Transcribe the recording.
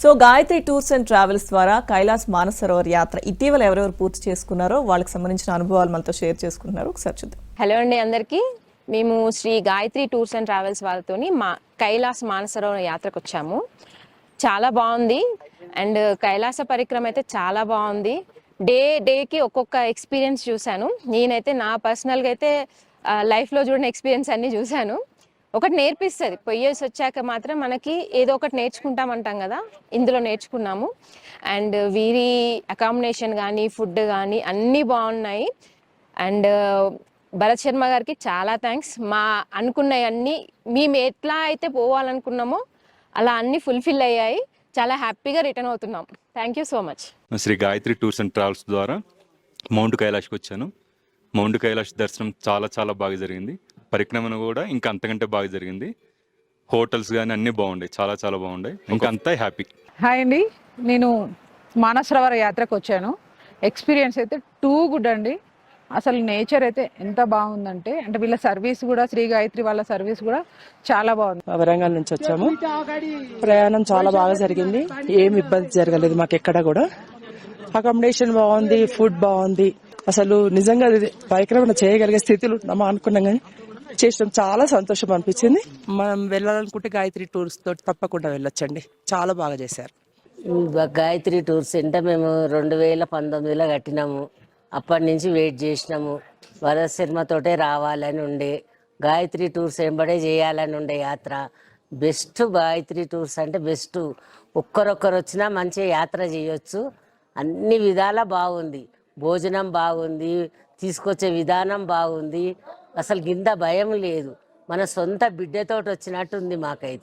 So Gayatri tours and travels ద్వారా కైలాస్ మానసరోవర్ యాత్ర ఇటీవల ఎవరెవరు పూర్తి చేసుకున్నారో వాళ్ళకి సంబంధించిన అనుభవాలు మనతో షేర్ చేసుకుంటున్నారు. ఒకసారి చూద్దాం. హలో అండి అందరికీ. మేము Shri Gayatri tours and travels వాళ్ళతోని కైలాస్ మానసరోవర్ యాత్రకు వచ్చాము. చాలా బాగుంది. అండ్ కైలాస పరిక్రమ అయితే చాలా బాగుంది. డేకి ఒక్కొక్క ఎక్స్పీరియన్స్ చూశాను. నేనైతే నా పర్సనల్గా అయితే లైఫ్లో చూడని ఎక్స్పీరియన్స్ అన్నీ చూశాను. ఒకటి నేర్పిస్తుంది, పొయ్యేసి వచ్చాక మాత్రం మనకి ఏదో ఒకటి నేర్చుకుంటామంటాం కదా, ఇందులో నేర్చుకున్నాము. అండ్ వీరి అకామిడేషన్ కానీ ఫుడ్ కానీ అన్నీ బాగున్నాయి. అండ్ భరత్ శర్మ గారికి చాలా థ్యాంక్స్. మా అనుకున్నవన్నీ మేము ఎట్లా అయితే పోవాలనుకున్నామో అలా అన్నీ ఫుల్ఫిల్ అయ్యాయి. చాలా హ్యాపీగా రిటర్న్ అవుతున్నాం. Thank you so much. Shri Gayatri tours and travels ద్వారా మౌంట్ కైలాష్కి వచ్చాను. మౌంట్ కైలాష్ దర్శనం చాలా చాలా బాగా జరిగింది. పరిక్రమణ కూడా ఇంకా అంతకంటే బాగా జరిగింది. హోటల్స్ కానీ అన్నీ బాగుంటాయి, చాలా చాలా బాగుంటాయి. ఇంకా అంతా హ్యాపీ. హాయ్ అండి, నేను మానసరోవర్ యాత్రకు వచ్చాను. ఎక్స్పీరియన్స్ అయితే టూ గుడ్ అండి. అసలు నేచర్ అయితే ఎంత బాగుందంటే, అంటే వీళ్ళ సర్వీస్ కూడా, శ్రీ గాయత్రి వాళ్ళ సర్వీస్ కూడా చాలా బాగుంది. వరంగల్ నుంచి వచ్చాము. ప్రయాణం చాలా బాగా జరిగింది, ఏం ఇబ్బంది జరగలేదు మాకు ఎక్కడ కూడా. అకామిడేషన్ బాగుంది, ఫుడ్ బాగుంది. అసలు నిజంగా పరిక్రమణ చేయగలిగే స్థితిలో ఉన్నామా అనుకున్నాం, కానీ చేసాం. చాలా సంతోషం అనిపించింది. మనం వెళ్ళాలనుకుంటే గాయత్రి టూర్స్ తోటి తప్పకుండా వెళ్ళొచ్చండి. చాలా బాగా చేశారు. గాయత్రి టూర్స్ అంటే మేము 2019లో కట్టినాము. అప్పటి నుంచి వెయిట్ చేసినాము. భరత్ శర్మతోటే రావాలని ఉండే, గాయత్రి టూర్స్ వెంబడే చేయాలని ఉండే యాత్ర. బెస్ట్ గాయత్రి టూర్స్ అంటే బెస్ట్. ఒక్కరొక్కరు వచ్చినా మంచిగా యాత్ర చేయొచ్చు. అన్ని విధాలా బాగుంది. భోజనం బాగుంది, తీసుకొచ్చే విధానం బాగుంది. అసలు కింద భయం లేదు. మన సొంత బిడ్డతోటి వచ్చినట్టుంది మాకైతే.